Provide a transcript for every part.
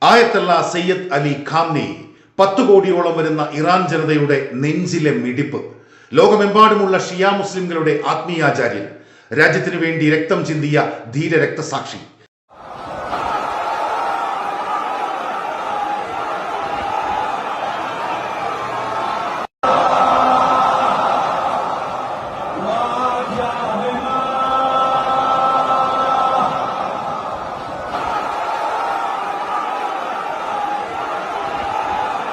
ആയത്തുള്ള സയ്യദ് അലി ഖാംനി 10 കോടിയോളം വരുന്ന ഇറാൻ ജനതയുടെ നെഞ്ചിലെ മിടിപ്പ്, ലോകമെമ്പാടുമുള്ള ഷിയ മുസ്ലിംകളുടെ ആത്മീയാചാര്യൻ, രാജ്യത്തിനു വേണ്ടി രക്തം ചിന്തിയ ധീര രക്തസാക്ഷി.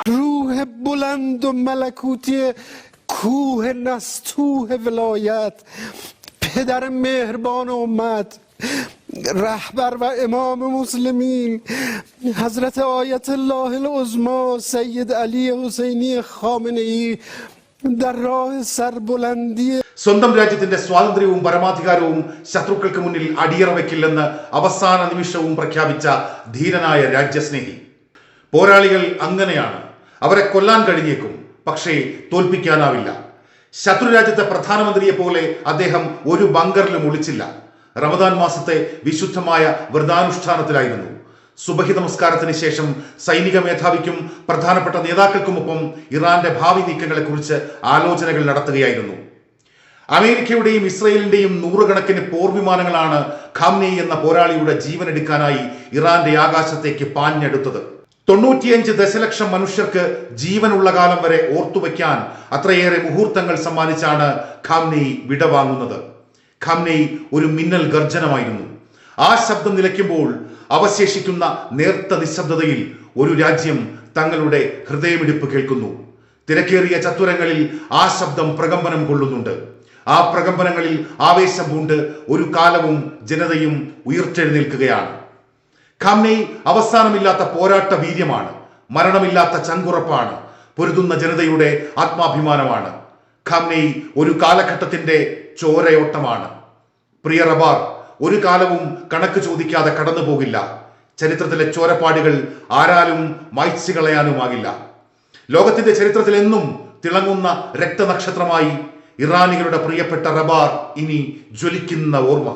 روح بلند و ملکوتی کوه نستوه ولایت، پدر مهربان امت، رهبر و امام مسلمین حضرت آیت الله العظما سید علی حسینی خامنه‌ای در راه سربلندی സ്വന്തം രാജ്യത്തിന്റെ സ്വാതന്ത്ര്യവും പരമാധികാരവും ശത്രുക്കൾക്ക് മുന്നിൽ അടിയറ വയ്ക്കില്ലെന്ന് അവസാന നിമിഷവും പ്രഖ്യാപിച്ച ധീരനായ രാജ്യസ്നേഹി. പോരാളികൾ അങ്ങനെയാണ്. അവരെ കൊല്ലാൻ കഴിഞ്ഞേക്കും, പക്ഷേ തോൽപ്പിക്കാനാവില്ല. ശത്രുരാജ്യത്തെ പ്രധാനമന്ത്രിയെ പോലെ അദ്ദേഹം ഒരു ബങ്കറിലും ഒളിച്ചില്ല. റമദാൻ മാസത്തെ വിശുദ്ധമായ വ്രതാനുഷ്ഠാനത്തിലായിരുന്നു. സുബഹി നമസ്കാരത്തിന് ശേഷം സൈനിക മേധാവിക്കും പ്രധാനപ്പെട്ട നേതാക്കൾക്കുമൊപ്പം ഇറാന്റെ ഭാവി നീക്കങ്ങളെക്കുറിച്ച് ആലോചനകൾ നടത്തുകയായിരുന്നു. അമേരിക്കയുടെയും ഇസ്രയേലിന്റെയും നൂറുകണക്കിന് പോർവിമാനങ്ങളാണ് ഖാംനെയി എന്ന പോരാളിയുടെ ജീവനെടുക്കാനായി ഇറാന്റെ ആകാശത്തേക്ക് പാഞ്ഞെടുത്തത്. 95 ദശലക്ഷം മനുഷ്യർക്ക് ജീവനുള്ള കാലം വരെ ഓർത്തുവെക്കാൻ അത്രയേറെ മുഹൂർത്തങ്ങൾ സമ്മാനിച്ചാണ് ഖാംനെയി വിടവാങ്ങുന്നത്. ഖാംനെയി ഒരു മിന്നൽ ഗർജനമായിരുന്നു. ആ ശബ്ദം നിലയ്ക്കുമ്പോൾ അവശേഷിക്കുന്ന നേർത്ത നിശബ്ദതയിൽ ഒരു രാജ്യം തങ്ങളുടെ ഹൃദയമിടിപ്പ് കേൾക്കുന്നു. തിരക്കേറിയ ചത്തുരങ്ങളിൽ ആ ശബ്ദം പ്രകമ്പനം കൊള്ളുന്നുണ്ട്. ആ പ്രകമ്പനങ്ങളിൽ ആവേശം പൂണ്ട് ഒരു കാലവും ജനതയും ഉയർത്തെഴുന്നേൽക്കുകയാണ്. ഖാംനെയി അവസാനമില്ലാത്ത പോരാട്ട വീര്യമാണ്, മരണമില്ലാത്ത ചങ്കുറപ്പാണ്, പൊരുതുന്ന ജനതയുടെ ആത്മാഭിമാനമാണ്. ഖാംനെയി ഒരു കാലഘട്ടത്തിന്റെ ചോരയോട്ടമാണ്. പ്രിയ റബാർ, ഒരു കാലവും കണക്ക് ചോദിക്കാതെ കടന്നു പോകില്ല. ചരിത്രത്തിലെ ചോരപ്പാടുകൾ ആരാലും മായ്ച്ചു കളയാനുമാകില്ല. ലോകത്തിന്റെ ചരിത്രത്തിൽ എന്നും തിളങ്ങുന്ന രക്തനക്ഷത്രമായി ഇറാനികളുടെ പ്രിയപ്പെട്ട റബാർ ഇനി ജ്വലിക്കുന്ന ഓർമ്മ.